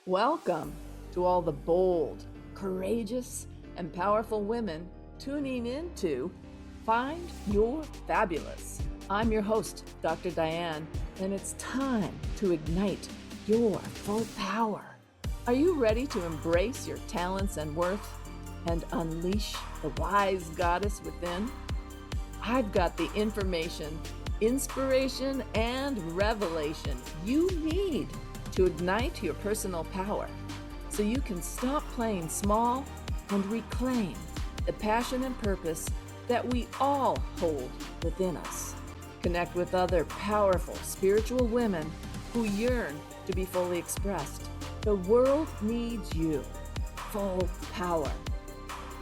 Welcome to all the bold, courageous, and powerful women tuning in to Find Your Fabulous. I'm your host, Dr. Diane, and it's time to ignite your full power. Are you ready to embrace your talents and worth and unleash the wise goddess within? I've got the information, inspiration, and revelation you need to ignite your personal power so you can stop playing small and reclaim the passion and purpose that we all hold within us. Connect with other powerful spiritual women who yearn to be fully expressed. The world needs you. Full power.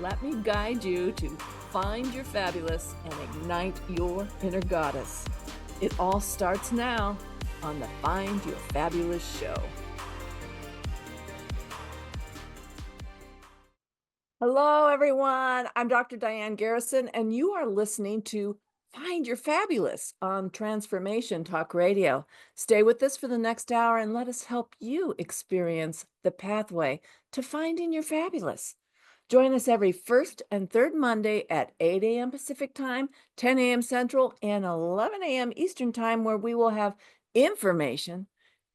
Let me guide you to find your fabulous and ignite your inner goddess. It all starts now on the Find Your Fabulous show. Hello, everyone. I'm Dr. Diane Garrison, and you are listening to Find Your Fabulous on Transformation Talk Radio. Stay with us for the next hour and let us help you experience the pathway to finding your fabulous. Join us every first and third Monday at 8 a.m. Pacific Time, 10 a.m. Central, and 11 a.m. Eastern Time, where we will have information,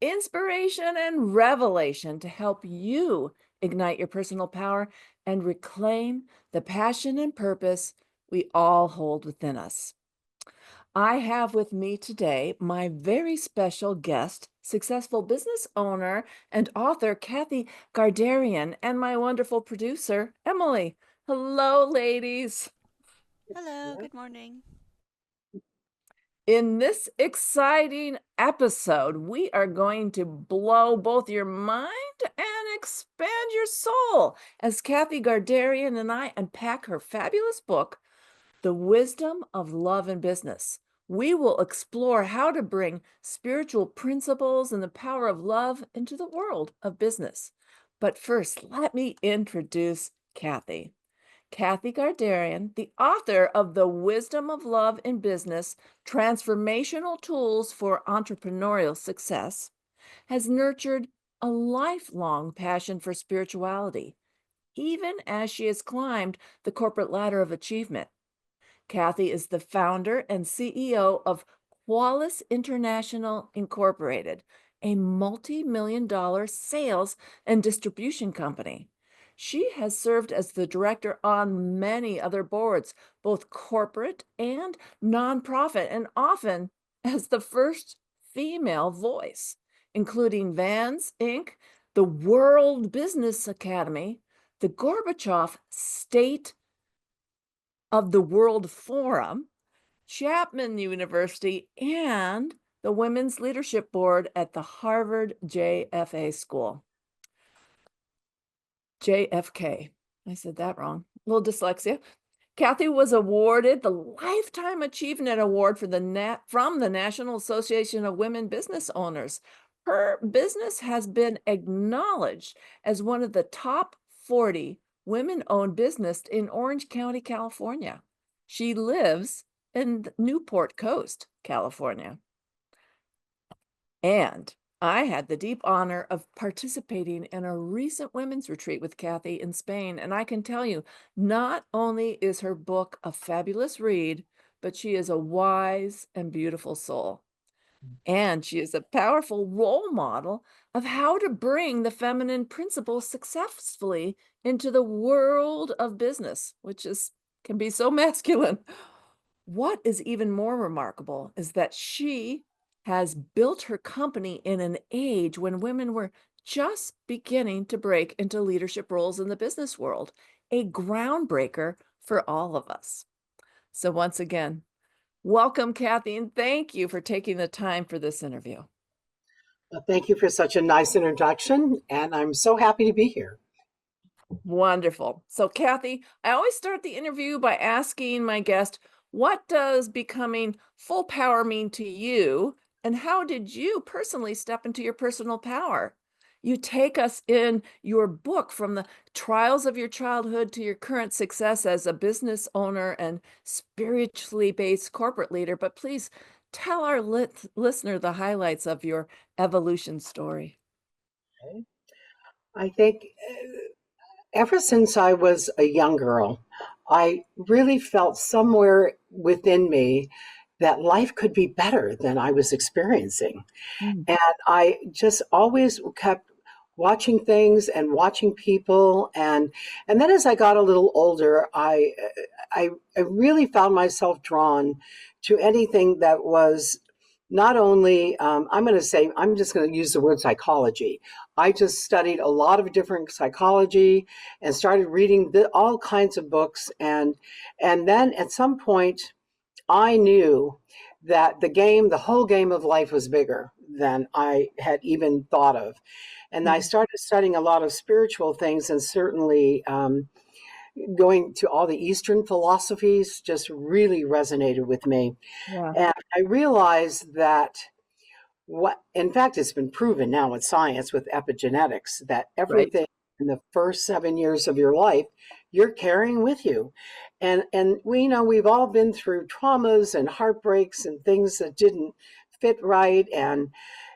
inspiration, and revelation to help you ignite your personal power and reclaim the passion and purpose we all hold within us. I have with me today my very special guest, successful business owner and author Kathy Gardarian, and my wonderful producer, Emily. Hello, ladies. Hello, good morning. In this exciting episode, we are going to blow both your mind and expand your soul as Kathy Gardarian and I unpack her fabulous book, The Wisdom of Love and Business. We will explore how to bring spiritual principles and the power of love into the world of business. But first, let me introduce Kathy. Kathy Gardarian, the author of The Wisdom of Love in Business, Transformational Tools for Entrepreneurial Success, has nurtured a lifelong passion for spirituality, even as she has climbed the corporate ladder of achievement. Kathy is the founder and CEO of Qualis International Incorporated, a multi-million-dollar sales and distribution company. She has served as the director on many other boards, both corporate and nonprofit, and often as the first female voice, including Vans Inc., the World Business Academy, the Gorbachev State of the World Forum, Chapman University, and the Women's Leadership Board at the Harvard JFA School. JFK. I said that wrong. A little dyslexia. Kathy was awarded the Lifetime Achievement Award from the National Association of Women Business Owners. Her business has been acknowledged as one of the top 40 women-owned businesses in Orange County, California. She lives in Newport Coast, California. And I had the deep honor of participating in a recent women's retreat with Kathy in Spain. And I can tell you, not only is her book a fabulous read, but she is a wise and beautiful soul. And she is a powerful role model of how to bring the feminine principles successfully into the world of business, which can be so masculine. What is even more remarkable is that she has built her company in an age when women were just beginning to break into leadership roles in the business world, a groundbreaker for all of us. So once again, welcome, Kathy, and thank you for taking the time for this interview. Thank you for such a nice introduction, and I'm so happy to be here. Wonderful. So, Kathy, I always start the interview by asking my guest, what does becoming full power mean to you? And how did you personally step into your personal power? You take us in your book from the trials of your childhood to your current success as a business owner and spiritually based corporate leader. But please tell our listener the highlights of your evolution story. Okay. I think ever since I was a young girl, I really felt somewhere within me that life could be better than I was experiencing. Mm. And I just always kept watching things and watching people. And then as I got a little older, I really found myself drawn to anything that was not only, I'm just going to use the word psychology. I just studied a lot of different psychology and started reading all kinds of books. And then at some point, I knew that the whole game of life was bigger than I had even thought of. And I Mhm. started studying a lot of spiritual things, and certainly going to all the Eastern philosophies just really resonated with me. Yeah, And I realized that in fact, it's been proven now with science, with epigenetics, that right. everything in the first 7 years of your life, you're carrying with you. And we know we've all been through traumas and heartbreaks and things that didn't fit right. And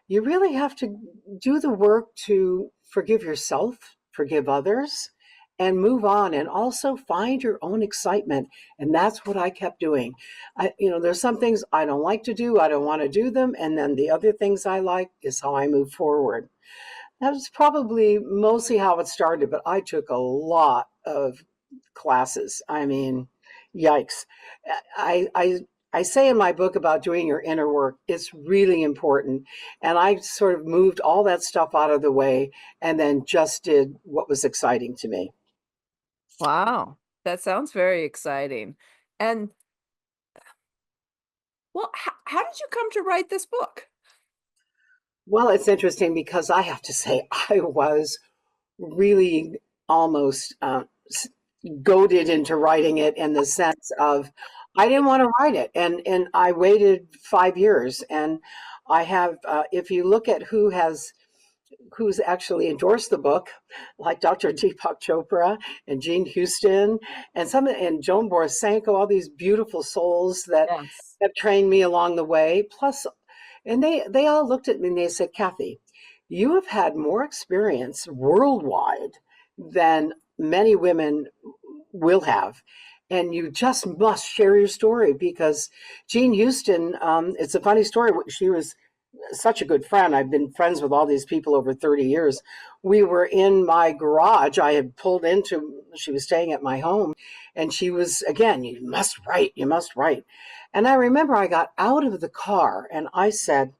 you really have to do the work to forgive yourself, forgive others, and move on, and also find your own excitement. And that's what I kept doing. There's some things I don't like to do, I don't want to do them, and then the other things I like is how I move forward. That was probably mostly how it started, but I took a lot of classes. I mean, yikes. I, I, I say in my book about doing your inner work, it's really important. And I sort of moved all that stuff out of the way and then just did what was exciting to me. Wow, that sounds very exciting. And well, how did you come to write this book? Well, it's interesting because I have to say, I was really almost goaded into writing it in the sense of I didn't want to write it, and I waited 5 years. And I have, if you look at who's actually endorsed the book, like Dr. Deepak Chopra and Jean Houston and Joan Borisenko, all these beautiful souls that Yes. have trained me along the way. Plus, and they all looked at me and they said, Kathy, you have had more experience worldwide than many women will have. And you just must share your story because Jean Houston, it's a funny story. She was such a good friend. I've been friends with all these people over 30 years. We were in my garage. I had pulled into, she was staying at my home, and she was, again, you must write, you must write. And I remember I got out of the car and I said,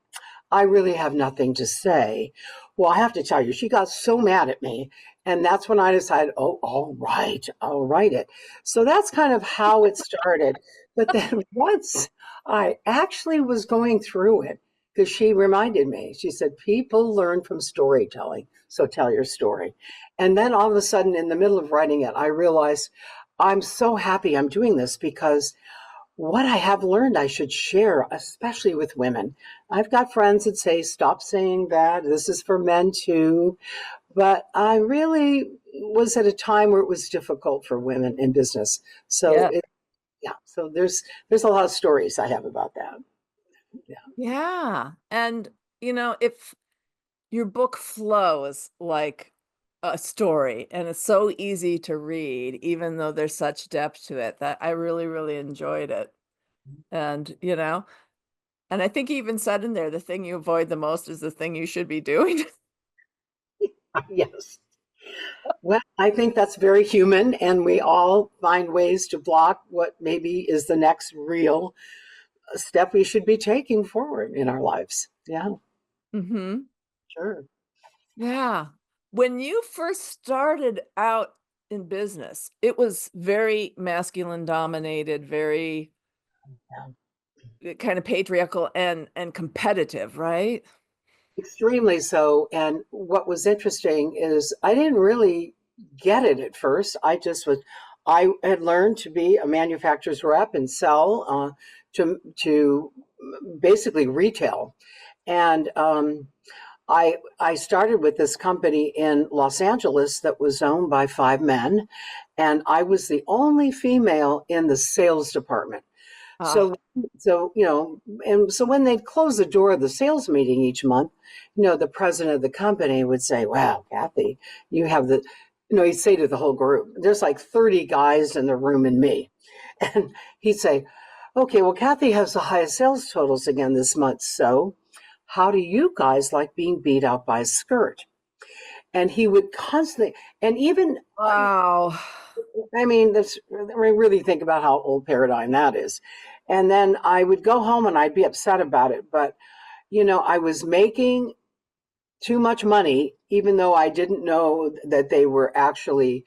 I really have nothing to say. Well, I have to tell you, she got so mad at me. And that's when I decided, oh, all right, I'll write it. So that's kind of how it started. But then once I actually was going through it, because she reminded me, she said, people learn from storytelling. So tell your story. And then all of a sudden, in the middle of writing it, I realized I'm so happy I'm doing this because what I have learned I should share, especially with women. I've got friends that say, stop saying that. This is for men too. But I really was at a time where it was difficult for women in business. So Yeah. yeah, so there's a lot of stories I have about that. Yeah. Yeah. And, if your book flows like a story and it's so easy to read, even though there's such depth to it, that I really, really enjoyed it. And, and I think you even said in there, the thing you avoid the most is the thing you should be doing. Yes. Well, I think that's very human, and we all find ways to block what maybe is the next real step we should be taking forward in our lives. Yeah, Hmm. sure. Yeah. When you first started out in business, it was very masculine dominated, very Yeah. kind of patriarchal and competitive, right? Extremely so. And what was interesting is I didn't really get it at first. I had learned to be a manufacturer's rep and sell to basically retail. And I started with this company in Los Angeles that was owned by five men, and I was the only female in the sales department. Ah, So, and so when they'd close the door of the sales meeting each month, the president of the company would say, "Wow, Kathy, you have he'd say to the whole group, there's like 30 guys in the room and me." And he'd say, "Okay, well, Kathy has the highest sales totals again this month. So how do you guys like being beat out by a skirt?" And he would constantly, and even, wow. I mean, really think about how old paradigm that is. And then I would go home and I'd be upset about it. But, I was making too much money, even though I didn't know that they were actually,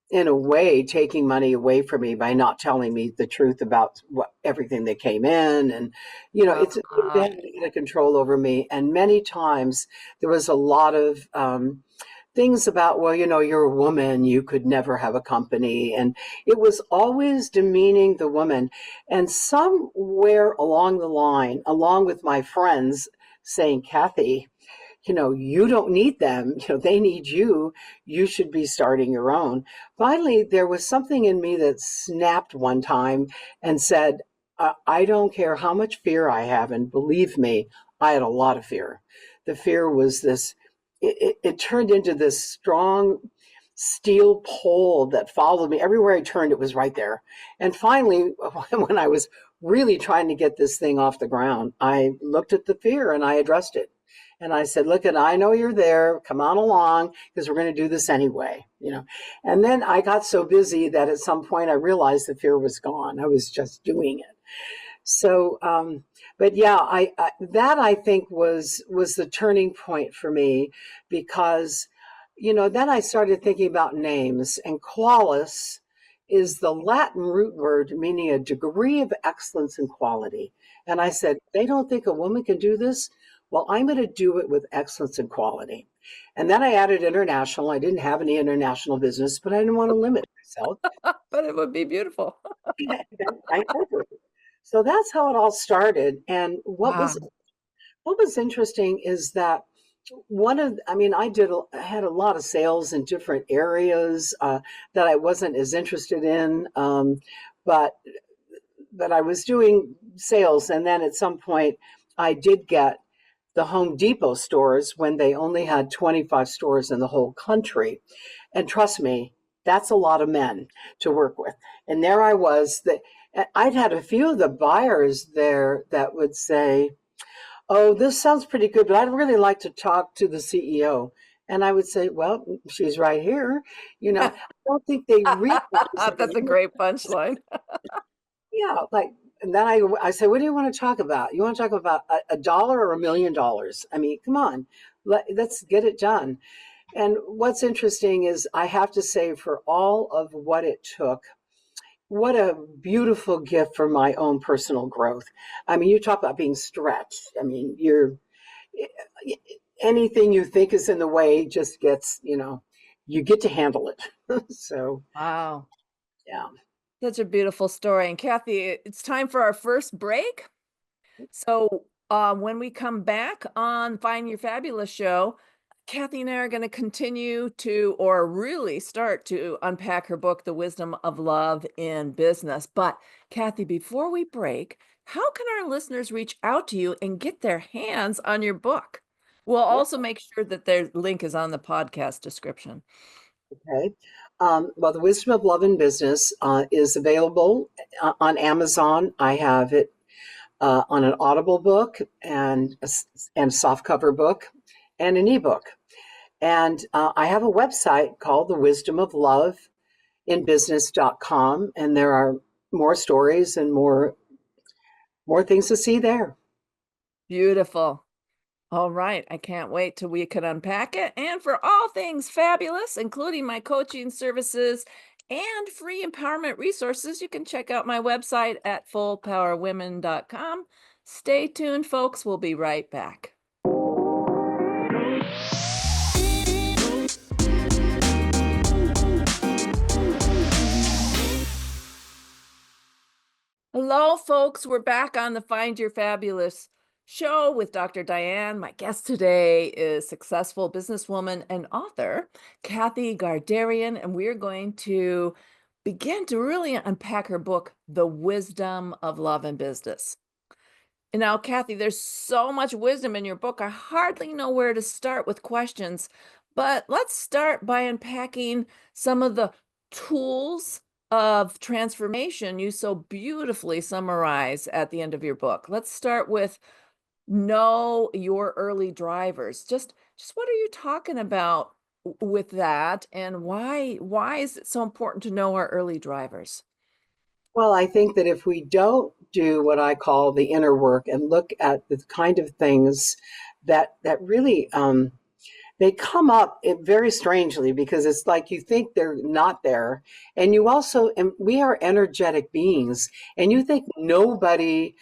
in a way, taking money away from me by not telling me the truth about everything that came in. And, they had a lot of control over me. And many times there was a lot of, things about, well, you're a woman, you could never have a company. And it was always demeaning the woman. And somewhere along the line, along with my friends saying, "Kathy, you don't need them. They need you. You should be starting your own." Finally, there was something in me that snapped one time and said, I don't care how much fear I have. And believe me, I had a lot of fear. The fear was this, it turned into this strong steel pole that followed me. Everywhere I turned, it was right there. And finally, when I was really trying to get this thing off the ground, I looked at the fear and I addressed it. And I said, "Look, and I know you're there. Come on along, because we're going to do this anyway." And then I got so busy that at some point I realized the fear was gone. I was just doing it. So, but yeah, that I think was the turning point for me, because, then I started thinking about names, and qualis is the Latin root word meaning a degree of excellence and quality. And I said, they don't think a woman can do this. Well, I'm going to do it with excellence and quality. And then I added international. I didn't have any international business, but I didn't want to limit myself. But it would be beautiful. I incorporated. So that's how it all started. And Wow. what was interesting is that I had a lot of sales in different areas that I wasn't as interested in, but I was doing sales. And then at some point, I did get the Home Depot stores when they only had 25 stores in the whole country. And trust me, that's a lot of men to work with. And there I was, I'd had a few of the buyers there that would say, "Oh, this sounds pretty good, but I'd really like to talk to the CEO." And I would say, "Well, she's right here." I don't think they realize That's a that. great punchline. Yeah, like, and then I say, "What do you want to talk about? You want to talk about a dollar or $1 million? I mean, come on, let's get it done." And what's interesting is, I have to say, for all of what it took, what a beautiful gift for my own personal growth. I mean, you talk about being stretched. I mean, anything you think is in the way just gets, you get to handle it. So, Wow. yeah. Such a beautiful story. And Kathy, it's time for our first break. So, when we come back on Find Your Fabulous show, Kathy and I are going to continue to, or really start to unpack her book, The Wisdom of Love in Business. But, Kathy, before we break, how can our listeners reach out to you and get their hands on your book? We'll also make sure that their link is on the podcast description. Okay. Well, The Wisdom of Love in Business is available on Amazon. I have it on an Audible book and and softcover book and an ebook. And I have a website called The Wisdom of Love in Business.com, and there are more stories and more things to see there. Beautiful. All right. I can't wait till we can unpack it. And for all things fabulous, including my coaching services and free empowerment resources, you can check out my website at fullpowerwomen.com. Stay tuned, folks. We'll be right back. Hello, folks. We're back on the Find Your Fabulous show with Dr. Diane. My guest today is successful businesswoman and author Kathy Gardarian, and we're going to begin to really unpack her book, The Wisdom of Love and Business. And now, Kathy, there's so much wisdom in your book. I hardly know where to start with questions, but let's start by unpacking some of the tools of transformation you so beautifully summarize at the end of your book. Let's start with know your early drivers. Just what are you talking about with that, and why is it so important to know our early drivers? Well, I think that if we don't do what I call the inner work and look at the kind of things that really they come up very strangely, because it's like you think they're not there, and you also, and we are energetic beings, and you think nobody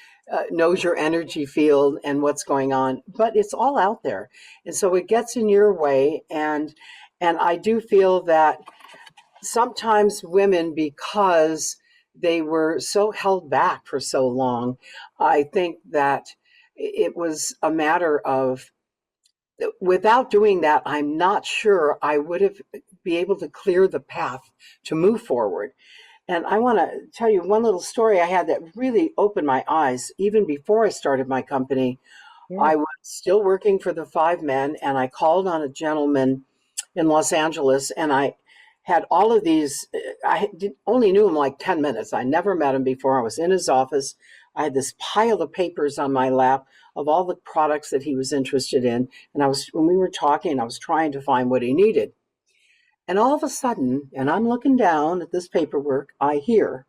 knows your energy field and what's going on, but it's all out there, and so it gets in your way, and I do feel that sometimes women, because they were so held back for so long, I think that it was a matter of, without doing that, I'm not sure I would have be able to clear the path to move forward. And I want to tell you one little story I had that really opened my eyes. Even before I started my company, Yeah. I was still working for the Five Men, and I called on a gentleman in Los Angeles, and I had all of these. Only knew him like 10 minutes. I never met him before. I was in his office. I had this pile of papers on my lap of all the products that he was interested in. And when we were talking, I was trying to find what he needed. And all of a sudden, and I'm looking down at this paperwork, I hear,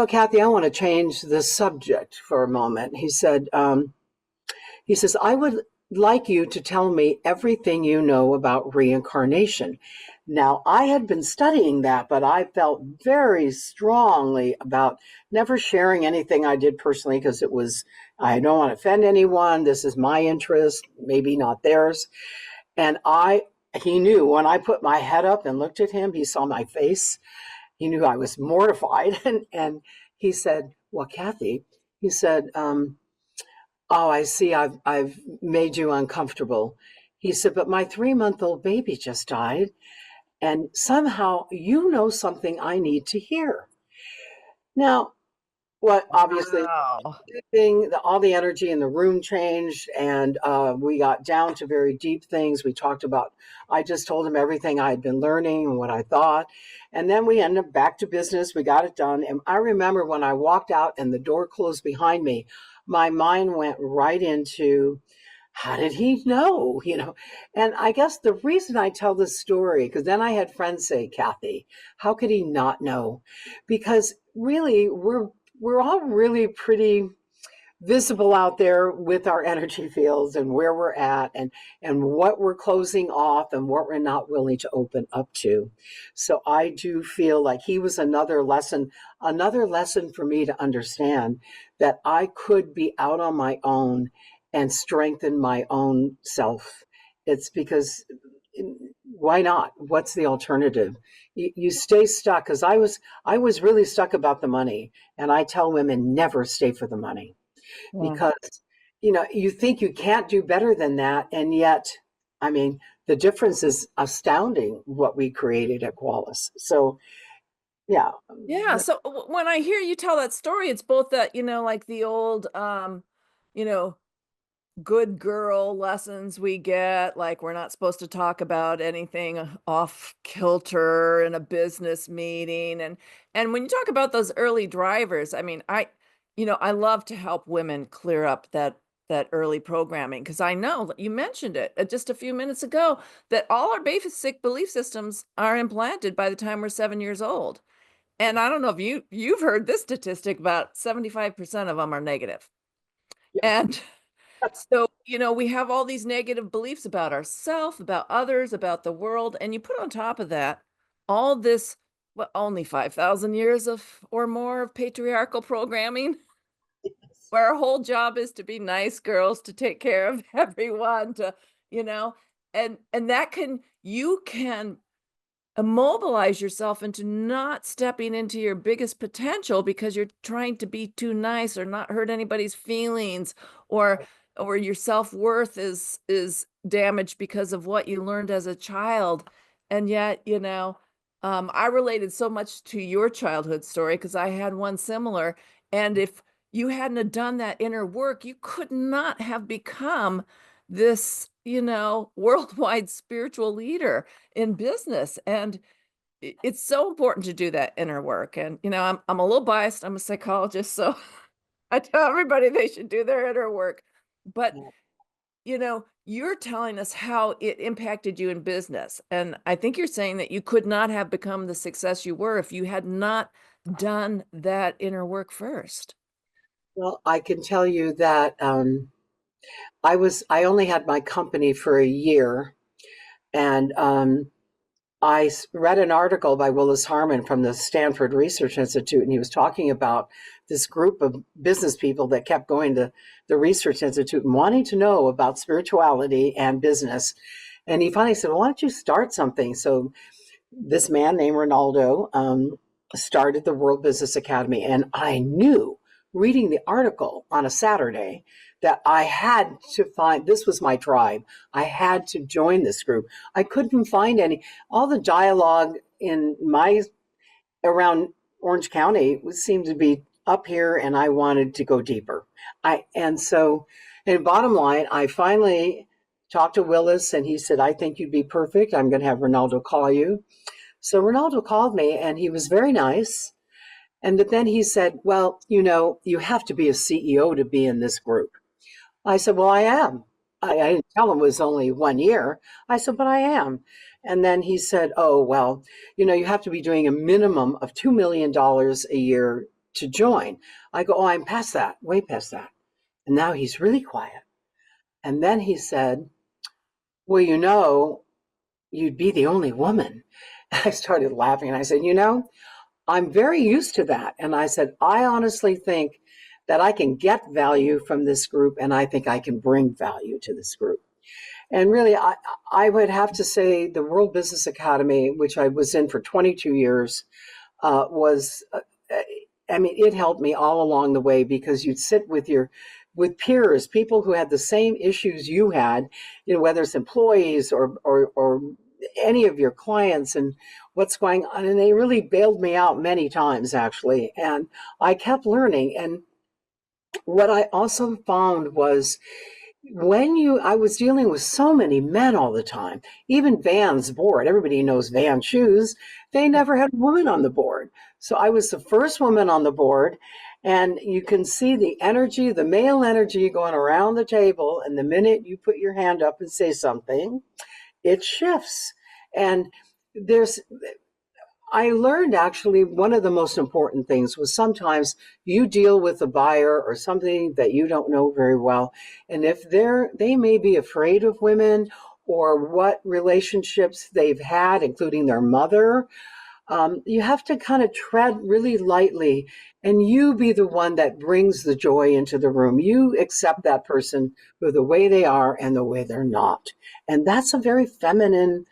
Kathy, I want to change the subject for a moment. He says, I would like you to tell me everything you know about reincarnation. Now, I had been studying that, but I felt very strongly about never sharing anything I did personally, because I don't want to offend anyone. This is my interest, maybe not theirs. And he knew when I put my head up and looked at him, he saw my face. He knew I was mortified. And he said, well, Kathy, he said, oh, I see. I've made you uncomfortable. He said, but my 3-month-old baby just died, and somehow you know something I need to hear. Now, what obviously Wow. all the energy in the room changed, and we got down to very deep things. We talked about, I just told him everything I had been learning and what I thought. And then we ended up back to business. We got it done. And I remember when I walked out and the door closed behind me, my mind went right into, how did he know? And I guess the reason I tell this story, because then I had friends say, Kathy, how could he not know? Because really, we're all really pretty visible out there with our energy fields and where we're at, and what we're closing off and what we're not willing to open up to. So I do feel like he was another lesson for me to understand that I could be out on my own and strengthen my own self. It's because, why not? What's the alternative? You stay stuck, because I was really stuck about the money, and I tell women, never stay for the money, Yeah. because you think you can't do better than that, and yet, I mean, the difference is astounding, what we created at Qualis. So yeah. Yeah, so when I hear you tell that story, it's both that, like the old you know, good girl lessons we get, like we're not supposed to talk about anything off kilter in a business meeting. And when you talk about those early drivers, I mean, I love to help women clear up that early programming, because I know that you mentioned it just a few minutes ago, that all our basic belief systems are implanted by the time we're 7 years old. And I don't know if you've heard this statistic, about 75% of them are negative. Yeah. And so, we have all these negative beliefs about ourselves, about others, about the world, and you put on top of that all this, well, only 5,000 years of or more of patriarchal programming, where our whole job is to be nice girls, to take care of everyone, you know, and you can immobilize yourself into not stepping into your biggest potential because you're trying to be too nice or not hurt anybody's feelings, or your self-worth is damaged because of what you learned as a child. And yet, I related so much to your childhood story because I had one similar. And if you hadn't have done that inner work, you could not have become this, worldwide spiritual leader in business. And it's so important to do that inner work. And, I'm a little biased. I'm a psychologist, so I tell everybody they should do their inner work. But Yeah. you're telling us how it impacted you in business. And I think you're saying that you could not have become the success you were if you had not done that inner work first. Well, I can tell you that I only had my company for a year, and read an article by Willis Harman from the Stanford Research Institute, and he was talking about this group of business people that kept going to the Research Institute and wanting to know about spirituality and business. And he finally said, well, why don't you start something? So this man named Ronaldo started the World Business Academy. And I knew, reading the article on a Saturday, that I had to find, this was my tribe. I had to join this group. I couldn't find all the dialogue around Orange County seemed to be up here, and I wanted to go deeper. And bottom line, I finally talked to Willis, and he said, I think you'd be perfect. I'm going to have Ronaldo call you. So Ronaldo called me, and he was very nice. But then he said, well, you have to be a CEO to be in this group. I said, well, I am. I didn't tell him it was only 1 year. I said, but I am. And then he said, oh, well, you have to be doing a minimum of $2 million a year to join. I go, oh, I'm past that, way past that. And now he's really quiet. And then he said, well, you'd be the only woman. I started laughing, and I said, I'm very used to that. And I said, I honestly think that I can get value from this group, and I think I can bring value to this group. And really, I would have to say the World Business Academy, which I was in for 22 years, it helped me all along the way, because you'd sit with peers, people who had the same issues you had, whether it's employees or any of your clients, and what's going on. And they really bailed me out many times, actually. And I kept learning. And what I also found was, I was dealing with so many men all the time, even Van's board, everybody knows Van Shoes, they never had a woman on the board. So I was the first woman on the board, and you can see the energy, the male energy going around the table. And the minute you put your hand up and say something, it shifts. And I learned, actually, one of the most important things was sometimes you deal with a buyer or something that you don't know very well. And if they may be afraid of women, or what relationships they've had, including their mother, you have to kind of tread really lightly, and you be the one that brings the joy into the room. You accept that person for the way they are and the way they're not. And that's a very feminine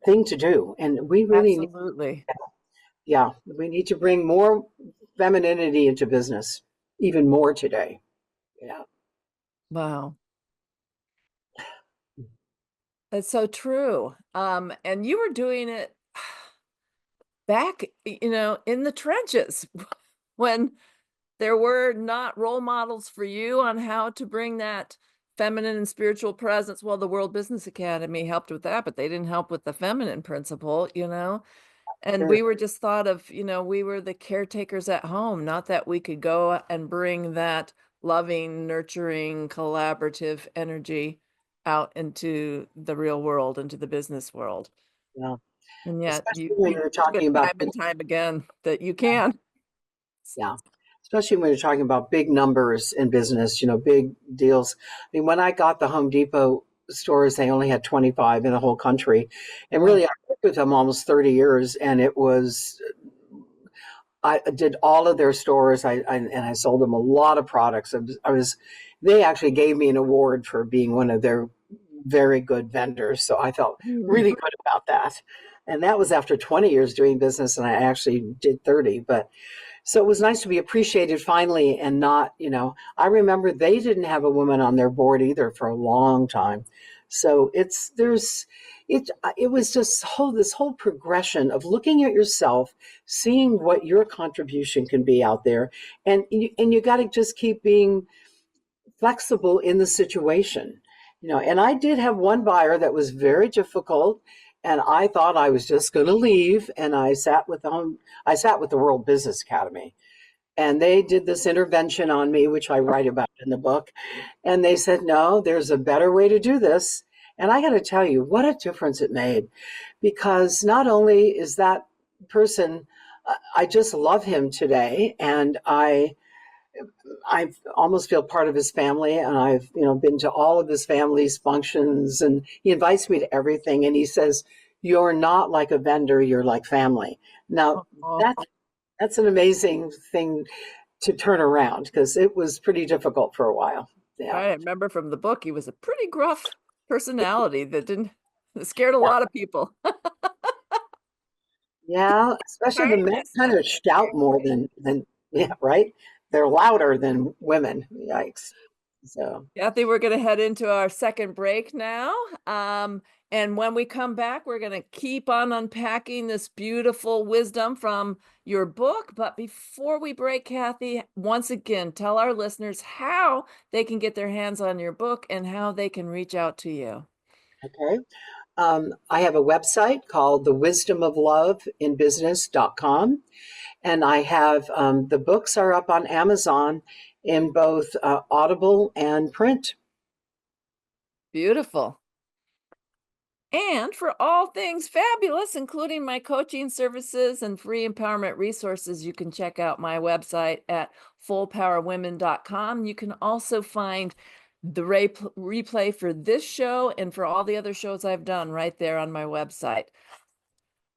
thing to do. And we really Absolutely. we need to bring more femininity into business, even more today. Yeah. Wow. That's so true. And you were doing it back, in the trenches when there were not role models for you on how to bring that feminine and spiritual presence. Well, the World Business Academy helped with that, but they didn't help with the feminine principle, And Sure. we were just thought of, we were the caretakers at home, not that we could go and bring that loving, nurturing, collaborative energy out into the real world, into the business world. Yeah. And yet Especially you when you you're prove it talking about, time and time again that you can. yeah, especially when you're talking about big numbers in business, big deals. I mean, when I got the Home Depot stores, they only had 25 in the whole country. And Oh, really, I worked with them almost 30 years, and I did all of their stores. And I sold them a lot of products. They actually gave me an award for being one of their very good vendors. So I felt mm, really good about that. And that was after 20 years doing business, and I actually did 30. But so it was nice to be appreciated finally, and not, I remember they didn't have a woman on their board either for a long time. So it was just this whole progression of looking at yourself, seeing what your contribution can be out there, and you got to just keep being flexible in the situation. And I did have one buyer that was very difficult, and I thought I was just going to leave, and I sat with the World Business Academy, and they did this intervention on me, which I write about in the book. And they said, no, there's a better way to do this. And I got to tell you what a difference it made, because not only is that person, I just love him today, and I almost feel part of his family, and I've been to all of his family's functions, and he invites me to everything, and he says, "You're not like a vendor, you're like family." Now Oh, that's an amazing thing to turn around, because it was pretty difficult for a while. Yeah. I remember from the book, he was a pretty gruff personality that scared a lot of people. Yeah, especially the men Kindness. kind of shout more than yeah, right? They're louder than women. Yikes. So, Kathy, we're going to head into our second break now. And when we come back, we're going to keep on unpacking this beautiful wisdom from your book. But before we break, Kathy, once again, tell our listeners how they can get their hands on your book and how they can reach out to you. okay. I have a website called thewisdomofloveinbusiness.com. And I have the books are up on Amazon in both Audible and print. Beautiful. And for all things fabulous, including my coaching services and free empowerment resources, you can check out my website at fullpowerwomen.com. You can also find the replay for this show and for all the other shows I've done right there on my website.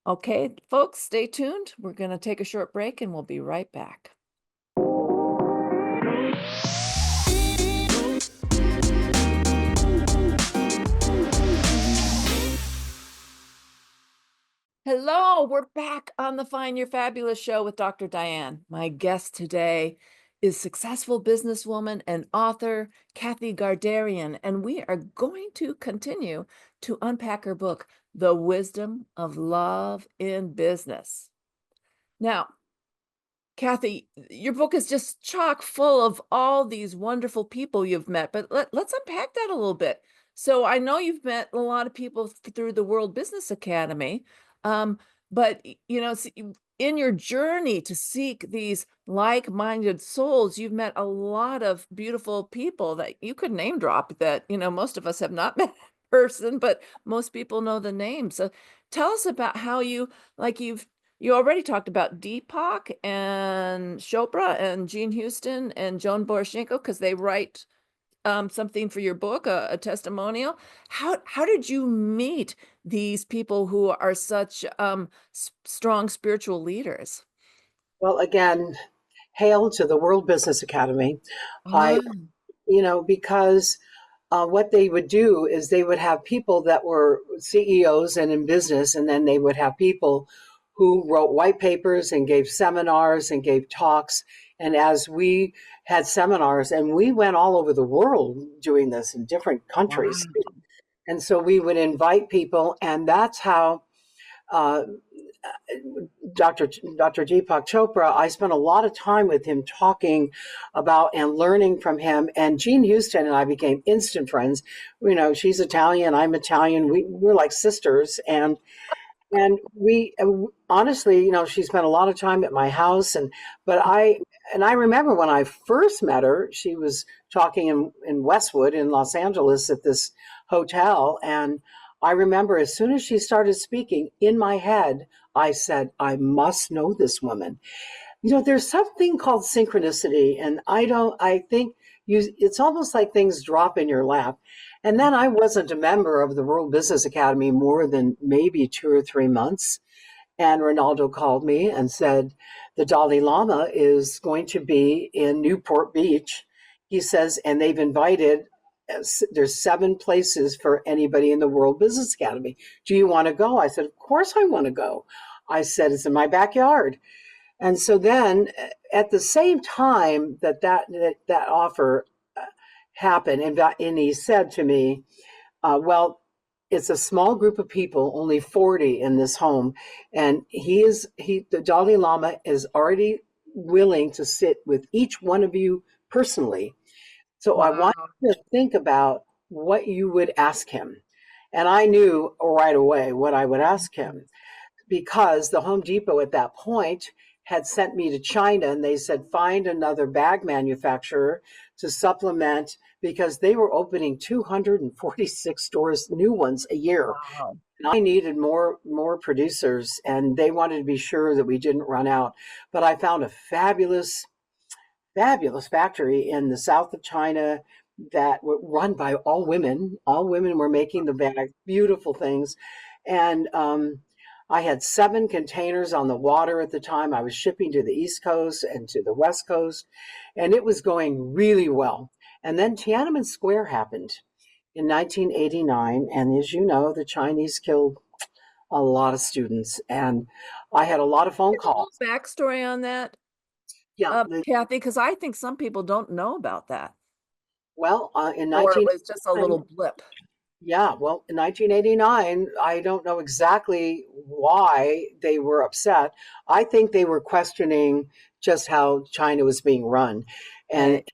Okay, folks, stay tuned. We're going to take a short break and we'll be right back. Hello, we're back on the Find Your Fabulous show with Dr. Diane. My guest today is successful businesswoman and author Kathy Gardarian, and we are going to continue to unpack her book, The Wisdom of Love in Business. Now, Kathy, your book is just chock full of all these wonderful people you've met, but let's unpack that a little bit. So I know you've met a lot of people through the World Business Academy, but in your journey to seek these like-minded souls, you've met a lot of beautiful people that you could name drop that, most of us have not met in person, but most people know the name. So tell us about how you already talked about Deepak and Chopra and Jean Houston and Joan Borysenko because they write something for your book, a testimonial. How did you meet these people who are such strong spiritual leaders? Well, again, hail to the World Business Academy. I, because what they would do is they would have people that were CEOs and in business, and then they would have people who wrote white papers and gave seminars and gave talks. And as we had seminars, and we went all over the world doing this in different countries. Wow. And so we would invite people, and that's how uh, Dr. Deepak Chopra, I spent a lot of time with him talking about and learning from him. And Jean Houston and I became instant friends. She's Italian, I'm Italian. We're like sisters. And we honestly, she spent a lot of time at my house. But I remember when I first met her, she was talking in Westwood in Los Angeles at this hotel. And I remember as soon as she started speaking, in my head, I said, I must know this woman. There's something called synchronicity, and I think it's almost like things drop in your lap. And then I wasn't a member of the World Business Academy more than maybe 2 or 3 months. And Ronaldo called me and said, the Dalai Lama is going to be in Newport Beach. He says, and they've invited, there's 7 places for anybody in the World Business Academy. Do you want to go? I said, of course I want to go. I said, it's in my backyard. And so then at the same time that offer happened, and he said to me, Well, it's a small group of people, only 40 in this home, and the Dalai Lama is already willing to sit with each one of you personally. So I want Wow. you to think about what you would ask him. And I knew right away what I would ask him because the Home Depot at that point had sent me to China and they said, find another bag manufacturer to supplement because they were opening 246 stores, new ones a year. Wow. And I needed more producers and they wanted to be sure that we didn't run out. But I found a fabulous factory in the south of China that were run by all women. All women were making the bags, beautiful things. And I had 7 containers on the water at the time. I was shipping to the East Coast and to the West Coast, and it was going really well. And then Tiananmen Square happened in 1989. And as you know, the Chinese killed a lot of students. And I had a lot of phone Give a little calls. backstory on that, Yeah. Kathy, because I think some people don't know about that, Well, in or it was just a 1989, little blip. yeah, well, in 1989, I don't know exactly why they were upset. I think they were questioning just how China was being run. And Okay.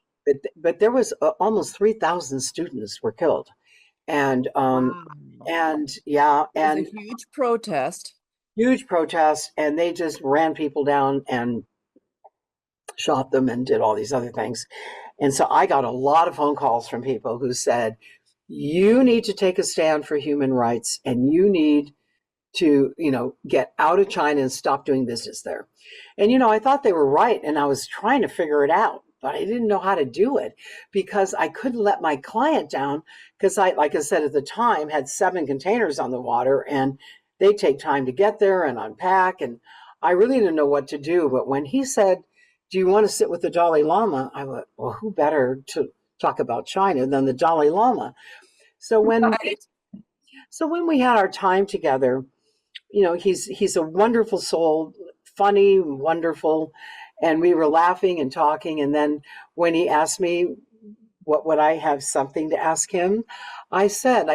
but there was almost 3,000 students were killed. And Wow. and yeah, It was a and huge protest. huge protests and they just ran people down and shot them and did all these other things. And so I got a lot of phone calls from people who said, you need to take a stand for human rights and you need to, get out of China and stop doing business there. And, I thought they were right. And I was trying to figure it out, but I didn't know how to do it because I couldn't let my client down because like I said, at the time had 7 containers on the water and they take time to get there and unpack. And I really didn't know what to do. But when he said, do you want to sit with the Dalai Lama? I went, well, who better to talk about China than the Dalai Lama? So when Right. so when we had our time together, he's a wonderful soul, funny, wonderful, and we were laughing and talking. And then when he asked me what would I have something to ask him, I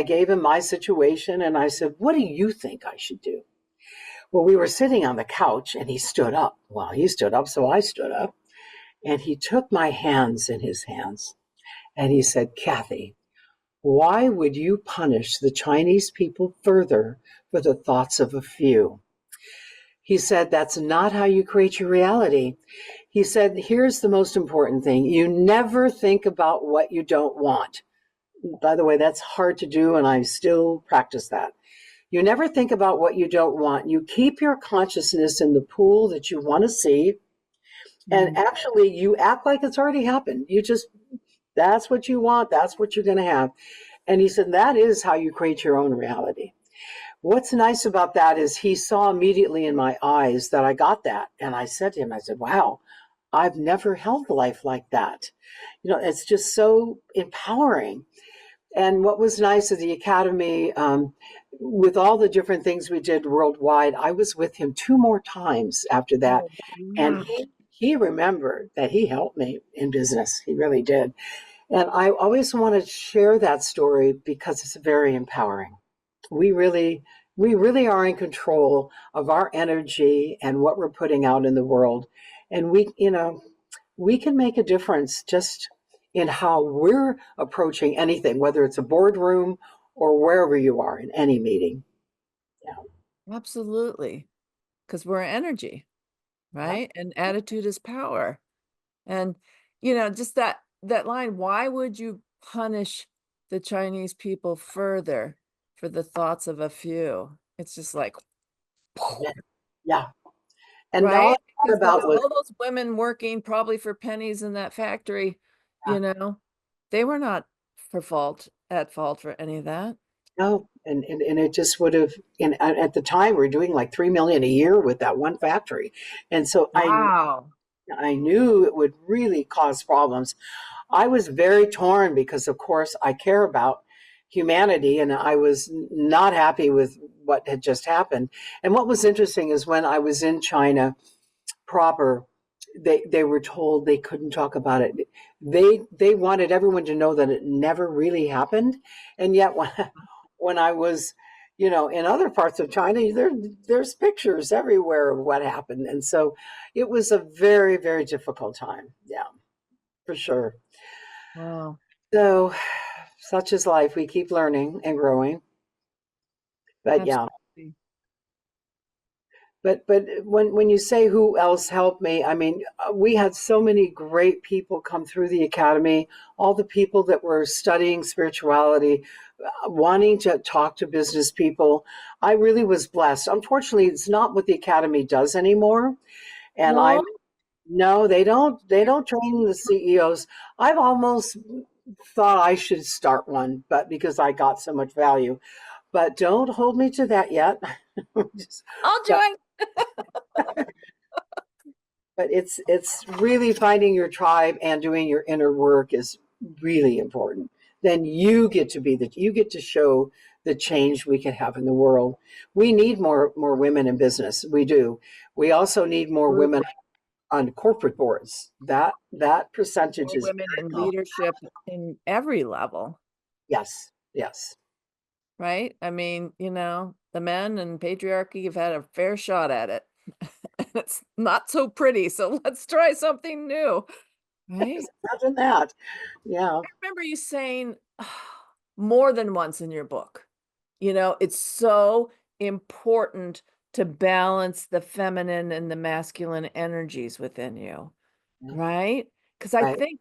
gave him my situation, and I said, what do you think I should do? Well, we were sitting on the couch, and he stood up. Well, he stood up, so I stood up, and he took my hands in his hands, and he said, Kathy, why would you punish the Chinese people further for the thoughts of a few? He said, that's not how you create your reality. He said, here's the most important thing. You never think about what you don't want. By the way, that's hard to do, and I still practice that. You never think about what you don't want. You keep your consciousness in the pool that you want to see, and actually you act like it's already happened. That's what you want. That's what you're going to have. And he said, that is how you create your own reality. What's nice about that is he saw immediately in my eyes that I got that. And I said to him, I said, wow, I've never held life like that. It's just so empowering. And what was nice is the Academy, with all the different things we did worldwide, I was with him 2 more times after that. Oh, And wow. he remembered that he helped me in business. He really did. And I always want to share that story because it's very empowering. We really, we really are in control of our energy and what we're putting out in the world. And we can make a difference just in how we're approaching anything, whether it's a boardroom or wherever you are in any meeting. Yeah. Absolutely. Because we're energy, Yeah. right? And attitude is power. And just that line, why would you punish the Chinese people further for the thoughts of a few? It's just like, Yeah. Yeah. And all right? I thought Because those about was, all those women working probably for pennies in that factory, yeah, they were not at fault for any of that. no, and it just would have. And at the time, we are doing like 3 million a year with that one factory, and so Wow. I knew it would really cause problems. I was very torn because, of course, I care about humanity, and I was not happy with what had just happened. And what was interesting is when I was in China proper, they were told they couldn't talk about it. They wanted everyone to know that it never really happened, and yet when when I was, in other parts of China, there's pictures everywhere of what happened. And so it was a very, very difficult time. Yeah, for sure. Wow. So such is life. We keep learning and growing. But yeah. Absolutely. But when you say who else helped me, I mean, we had so many great people come through the academy, all the people that were studying spirituality, wanting to talk to business people. I really was blessed. Unfortunately, it's not what the academy does anymore. And I No, no, they don't train the CEOs. I've almost thought I should start one, but because I got so much value. But don't hold me to that yet. Just- I'll but join. but it's really finding your tribe and doing your inner work is really important. Then you get to show the change we can have in the world. We need more women in business. We do. We also need more women on corporate boards. That percentage More is women very in low. leadership in every level, Yes, yes. right? I mean, the men and patriarchy have had a fair shot at it. And it's not so pretty, so let's try something new, right? Imagine that. Yeah. I remember you saying more than once in your book, it's so important to balance the feminine and the masculine energies within you. Yeah. Right? Because I Right. think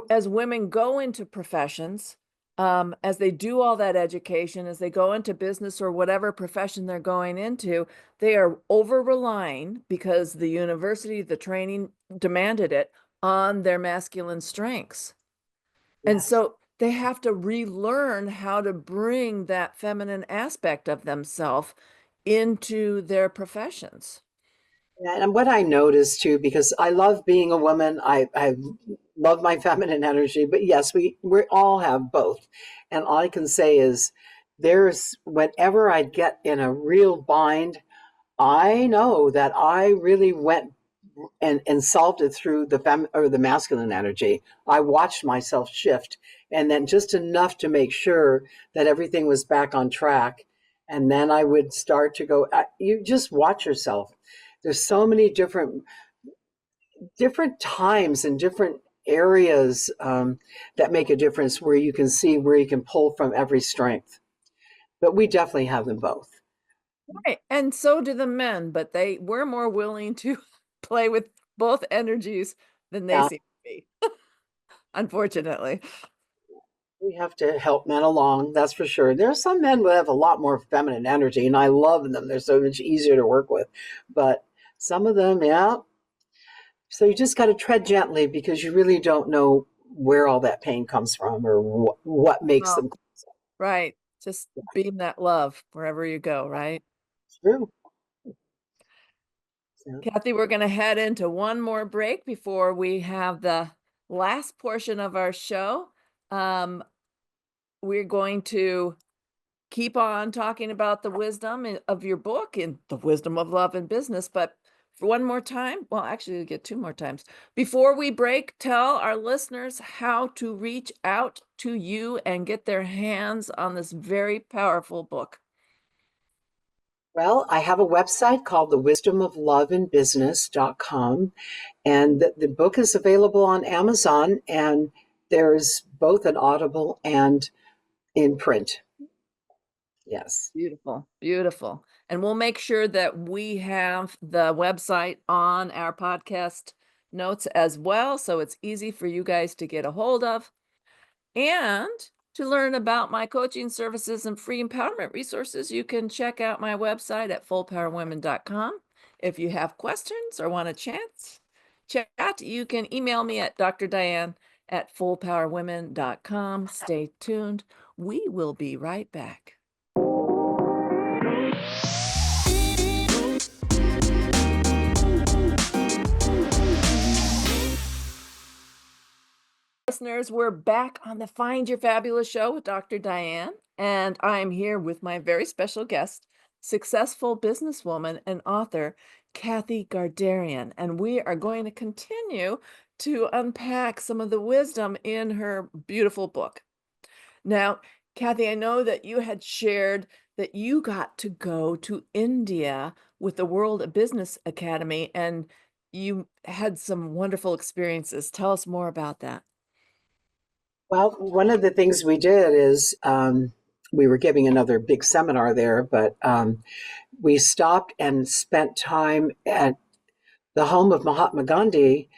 as women go into professions, as they do all that education, as they go into business or whatever profession they're going into, they are over relying because the university, the training demanded it on their masculine strengths. And Yes. so they have to relearn how to bring that feminine aspect of themselves into their professions. Yeah, and what I noticed too, because I love being a woman, I love my feminine energy, but yes, we all have both. And all I can say is there's whenever I get in a real bind, I know that I really went and solved it through the masculine energy. I watched myself shift, and then just enough to make sure that everything was back on track. And then I would start to go. You just watch yourself. There's so many different times and different areas that make a difference where you can see where you can pull from every strength. But we definitely have them both. Right. And so do the men, but they were more willing to play with both energies than they Yeah. seem to be, unfortunately. We have to help men along, that's for sure. There are some men who have a lot more feminine energy, and I love them. They're so much easier to work with. But some of them, yeah. So you just got to tread gently because you really don't know where all that pain comes from or what makes Oh, them. right. Just beam that love wherever you go, right? True. So, Kathy, we're going to head into one more break before we have the last portion of our show. Um, we're going to keep on talking about the wisdom of your book and the wisdom of love and business. But for one more time, well, actually, we get two more times. Before we break, tell our listeners how to reach out to you and get their hands on this very powerful book. well, I have a website called thewisdomofloveinbusiness.com, and the book is available on Amazon, and there's both an Audible and in print. Yes. Beautiful, beautiful. And we'll make sure that we have the website on our podcast notes as well, so it's easy for you guys to get a hold of. And to learn about my coaching services and free empowerment resources, you can check out my website at fullpowerwomen.com. If you have questions or want a chance chat, you can email me at drdiane at fullpowerwomen.com. Stay tuned. We will be right back. Listeners, we're back on the Find Your Fabulous show with Dr. Diane, and I'm here with my very special guest, successful businesswoman and author, Kathy Gardarian, and we are going to continue to unpack some of the wisdom in her beautiful book. Now, Kathy, I know that you had shared that you got to go to India with the World Business Academy and you had some wonderful experiences. Tell us more about that. Well, one of the things we did is we were giving another big seminar there, but we stopped and spent time at the home of Mahatma Gandhi,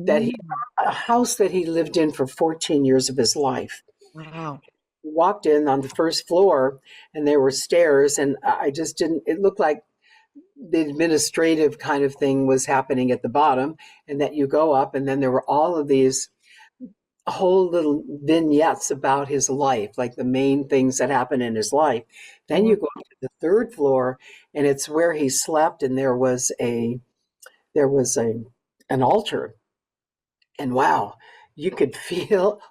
that he Mm, a house that he lived in for 14 years of his life. wow. We walked in on the first floor, and there were stairs, and I just didn't. It looked like the administrative kind of thing was happening at the bottom, and that you go up, and then there were all of these whole little vignettes about his life, like the main things that happened in his life. Then you Mm, go up to the third floor, and it's where he slept, and there was an altar, and wow, you could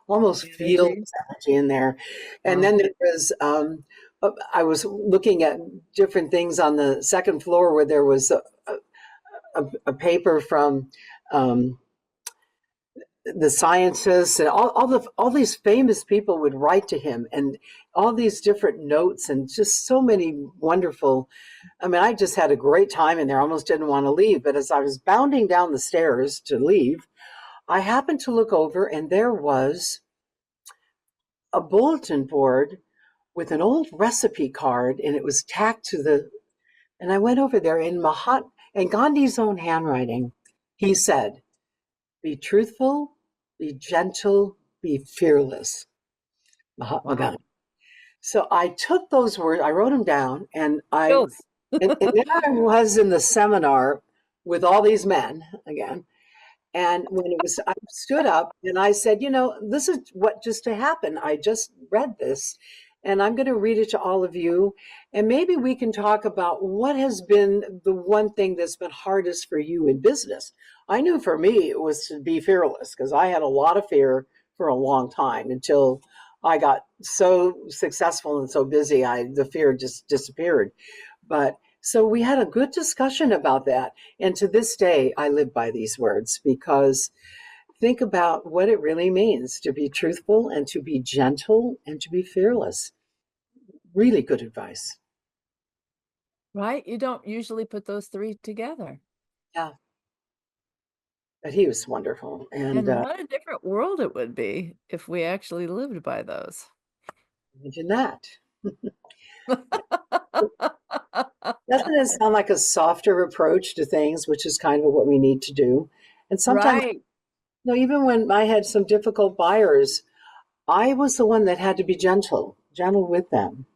almost feel energy. his energy in there. And Wow. then there was I was looking at different things on the second floor where there was a paper from um, the scientists, and all these famous people would write to him, and all these different notes, and just so many wonderful. I mean, I just had a great time in there. I almost didn't want to leave, but as I was bounding down the stairs to leave, I happened to look over, and there was a bulletin board with an old recipe card, and it was tacked to the. And I went over there in Gandhi's own handwriting. He said, "Be truthful, be gentle, be fearless." Mahatma Wow. Gandhi. So I took those words, I wrote them down, and Chills. there I was in the seminar with all these men again. And when I stood up and I said, this is what just happened. I just read this, and I'm going to read it to all of you. And maybe we can talk about what has been the one thing that's been hardest for you in business. I knew for me it was to be fearless, because I had a lot of fear for a long time until I got so successful and so busy, the fear just disappeared. But so we had a good discussion about that. And to this day, I live by these words, because think about what it really means to be truthful and to be gentle and to be fearless. Really good advice. Right? You don't usually put those three together. Yeah. But he was wonderful. And And what a different world it would be if we actually lived by those. imagine that. Doesn't it sound like a softer approach to things, which is kind of what we need to do? And sometimes, Right. even when I had some difficult buyers, I was the one that had to be gentle with them.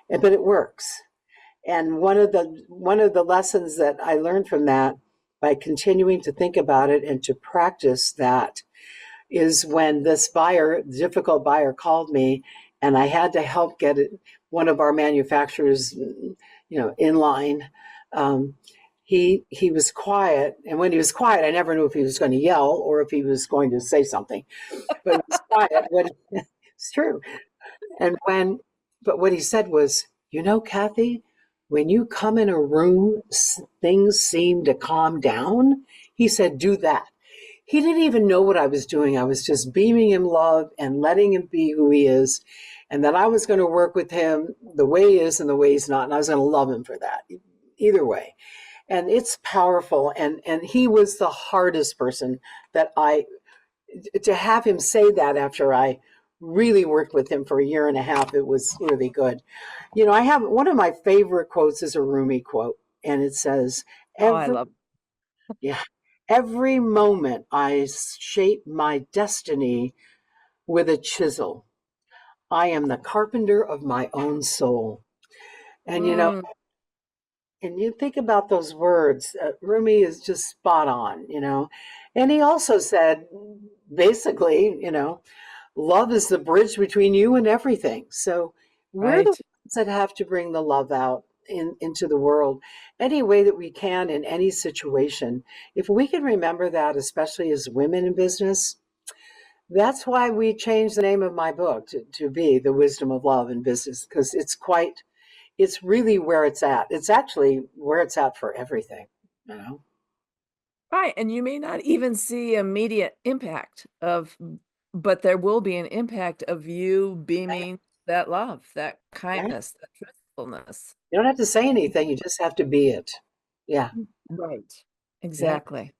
But it works. And one of the lessons that I learned from that, by continuing to think about it and to practice that, is when this difficult buyer called me, and I had to help get one of our manufacturers, in line. Um, he was quiet, and when he was quiet, I never knew if he was going to yell or if he was going to say something. But he was quiet. It's true. And but what he said was, Kathy, when you come in a room, things seem to calm down. He said, do that. He didn't even know what I was doing. I was just beaming him love and letting him be who he is. And that I was going to work with him the way he is and the way he's not. And I was going to love him for that, either way. And it's powerful. And he was the hardest person to have him say that after I really worked with him for a year and a half. It was really good. I have one of my favorite quotes is a Rumi quote, and it says, Oh, I every, love yeah, every moment I shape my destiny with a chisel. I am the carpenter of my own soul. And, mm, and you think about those words, Rumi is just spot on, And he also said, basically, love is the bridge between you and everything. So we're the right. ones that have to bring the love out into the world any way that we can in any situation. If we can remember that, especially as women in business, that's why we changed the name of my book to be The Wisdom of Love in Business, because it's really where it's at. It's actually where it's at for everything, you know? Right. And you may not even see immediate impact but there will be an impact of you beaming that love, that Right? kindness, that truthfulness. You don't have to say anything. You just have to be it. Yeah. Right. Yeah. Exactly.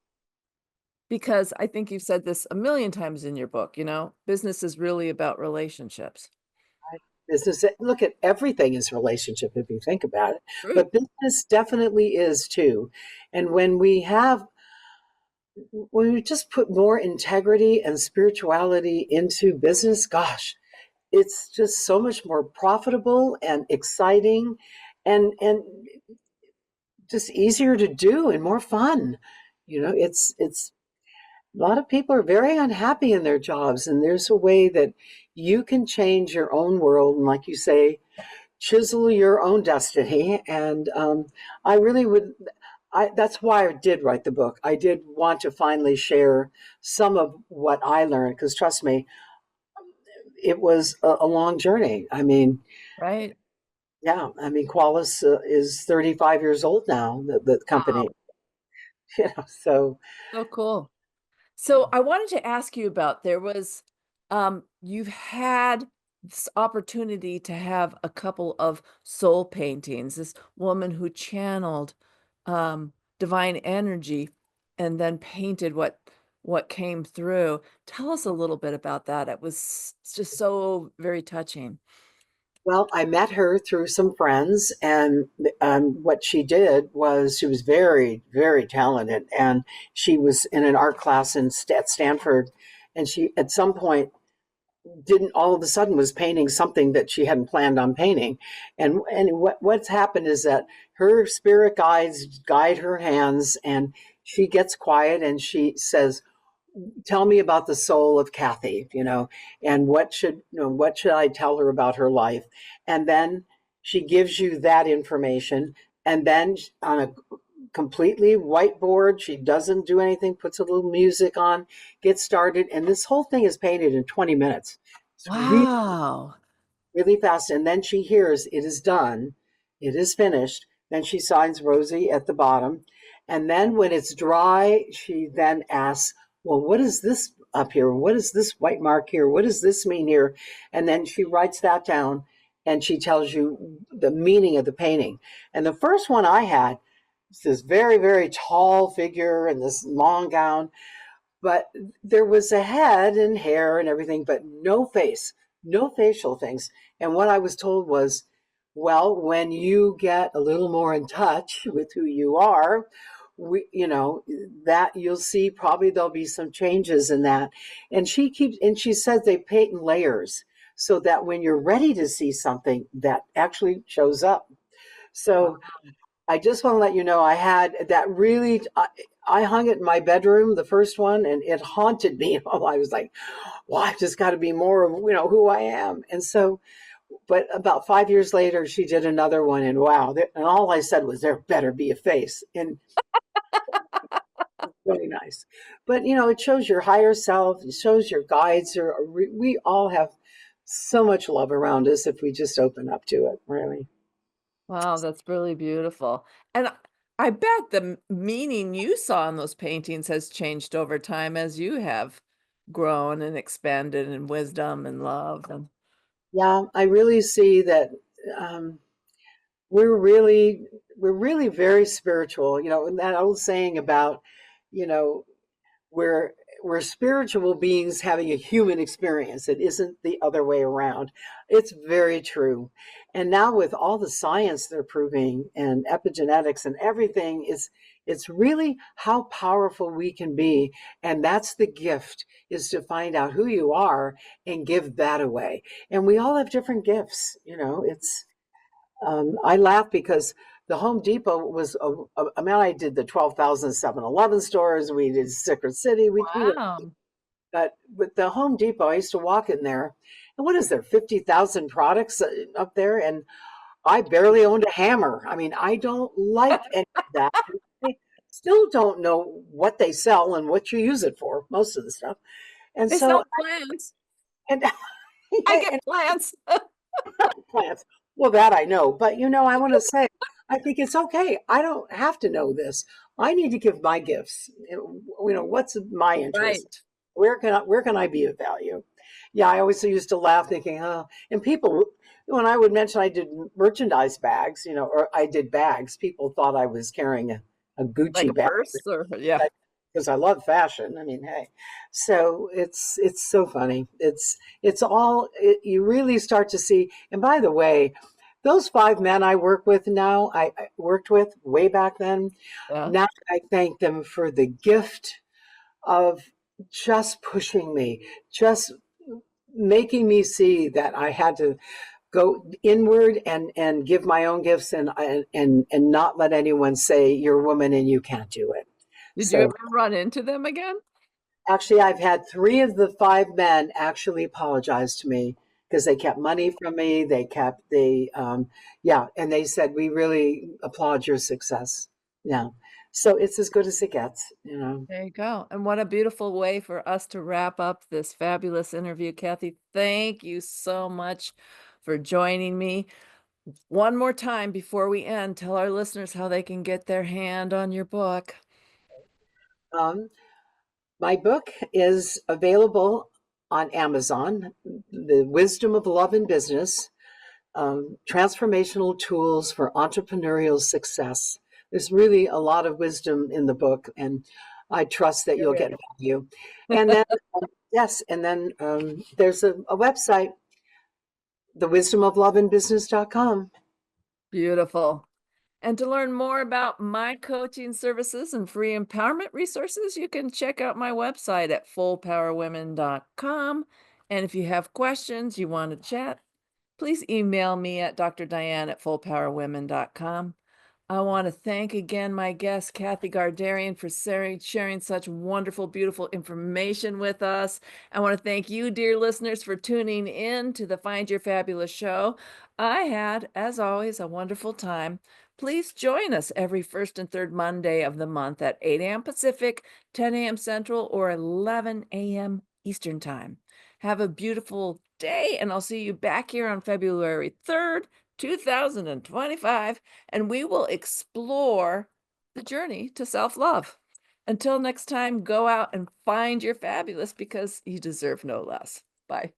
Because I think you've said this a million times in your book, business is really about relationships. Business, look at everything is relationship if you think about it. True. But business definitely is too. And when we just put more integrity and spirituality into business, gosh, it's just so much more profitable and exciting and just easier to do and more fun. It's a lot of people are very unhappy in their jobs, and there's a way that you can change your own world and, like you say, chisel your own destiny. And I really would. That's why I did write the book. I did want to finally share some of what I learned, because trust me, it was a long journey. I mean, Right. yeah, I mean, Qualis is 35 years old now, the company. Wow. So So cool. So I wanted to ask you about you've had this opportunity to have a couple of soul paintings, this woman who channeled divine energy and then painted what came through. Tell us a little bit about that. It was just so very touching. well, I met her through some friends, and what she did was she was very, very talented, and she was in an art class at Stanford, and she at some point didn't all of a sudden was painting something that she hadn't planned on painting, and what's happened is that her spirit guides guide her hands, and she gets quiet and she says, tell me about the soul of Kathy, and what should I tell her about her life? And then she gives you that information. And then on a completely whiteboard, she doesn't do anything, puts a little music on, gets started. And this whole thing is painted in 20 minutes. It's really Wow. really fast. And then she hears it is done, it is finished. Then she signs Rosie at the bottom. And then when it's dry, she then asks, well, what is this up here? What is this white mark here? What does this mean here? And then she writes that down and she tells you the meaning of the painting. And the first one I had was this very, very tall figure in this long gown, but there was a head and hair and everything, but no face, no facial things. And what I was told was, well, when you get a little more in touch with who you are, that you'll see probably there'll be some changes in that. And she says they paint in layers so that when you're ready to see something, that actually shows up. Wow. So I just want to let you know I had that really. I hung it in my bedroom, the first one, and it haunted me. I was like, "Well, I just got to be more of who I am." And so, but about 5 years later, she did another one, and wow! And all I said was, "There better be a face," and really nice. But it shows your higher self. It shows your guides. We all have so much love around us if we just open up to it. Really. Wow, that's really beautiful. And I bet the meaning you saw in those paintings has changed over time as you have grown and expanded in wisdom and love. And Yeah, I really see that um, we're really very spiritual. And that old saying about, you know, we're we're spiritual beings having a human experience. It isn't the other way around. It's very true. And now with all the science they're proving and epigenetics and everything, it's really how powerful we can be. And that's the gift, is to find out who you are and give that away. And we all have different gifts. I laugh because the Home Depot was, I mean, I did the 12,000 7-Eleven stores. We did Secret City. We went, wow. but with the Home Depot, I used to walk in there, and what is there, 50,000 products up there? And I barely owned a hammer. I mean, I don't like any of that. I still don't know what they sell and what you use it for, most of the stuff. And They so, sell plants. and, I and get plants. plants. Well, that I know. But I want to say, I think it's okay. I don't have to know this. I need to give my gifts. What's my interest? Right. Where can I be of value? Yeah, I always used to laugh thinking, oh, and people, when I would mention I did merchandise bags, or I did bags, people thought I was carrying a Like a Gucci bag purse or yeah. because I love fashion. I mean, hey, so it's so funny. You really start to see. And by the way, those 5 men I work with now, I worked with way back then. Yeah. Now I thank them for the gift of just pushing me, just making me see that I had to go inward and give my own gifts and not let anyone say you're a woman and you can't do it. Did you So ever run into them again? actually, I've had 3 of the 5 men actually apologize to me because they kept money from me. Yeah, and they said, we really applaud your success. Yeah. So it's as good as it gets. There you go. And what a beautiful way for us to wrap up this fabulous interview, Kathy. Thank you so much for joining me. One more time before we end, tell our listeners how they can get their hand on your book. Um, my book is available on Amazon, The Wisdom of Love and Business, Transformational Tools for Entrepreneurial Success. There's really a lot of wisdom in the book, and I trust that you'll There get is. value. And then, yes, and then there's a website, thewisdomofloveandbusiness.com. Beautiful. And to learn more about my coaching services and free empowerment resources, you can check out my website at fullpowerwomen.com. And if you have questions, you want to chat, please email me at drdiane at fullpowerwomen.com. I want to thank again my guest, Kathy Gardarian, for sharing such wonderful, beautiful information with us. I want to thank you, dear listeners, for tuning in to the Find Your Fabulous show. I had, as always, a wonderful time. Please join us every first and third Monday of the month at 8 a.m. Pacific, 10 a.m. Central, or 11 a.m. Eastern Time. Have a beautiful day, and I'll see you back here on February 3rd, 2025, and we will explore the journey to self-love. Until next time, go out and find your fabulous because you deserve no less. Bye.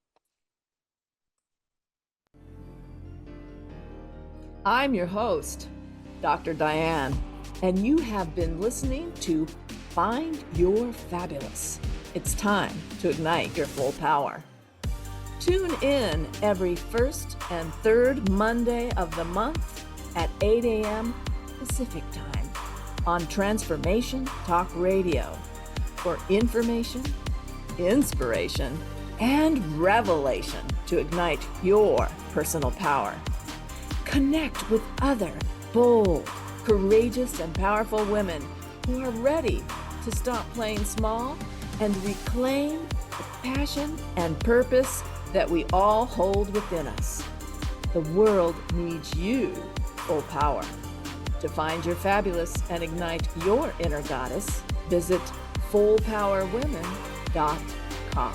I'm your host, Dr. Diane, and you have been listening to Find Your Fabulous. It's time to ignite your full power. Tune in every first and third Monday of the month at 8 a.m. Pacific Time on Transformation Talk Radio for information, inspiration, and revelation to ignite your personal power. Connect with other bold, courageous, and powerful women who are ready to stop playing small and reclaim the passion and purpose that we all hold within us. The world needs you, full power. To find your fabulous and ignite your inner goddess, visit fullpowerwomen.com.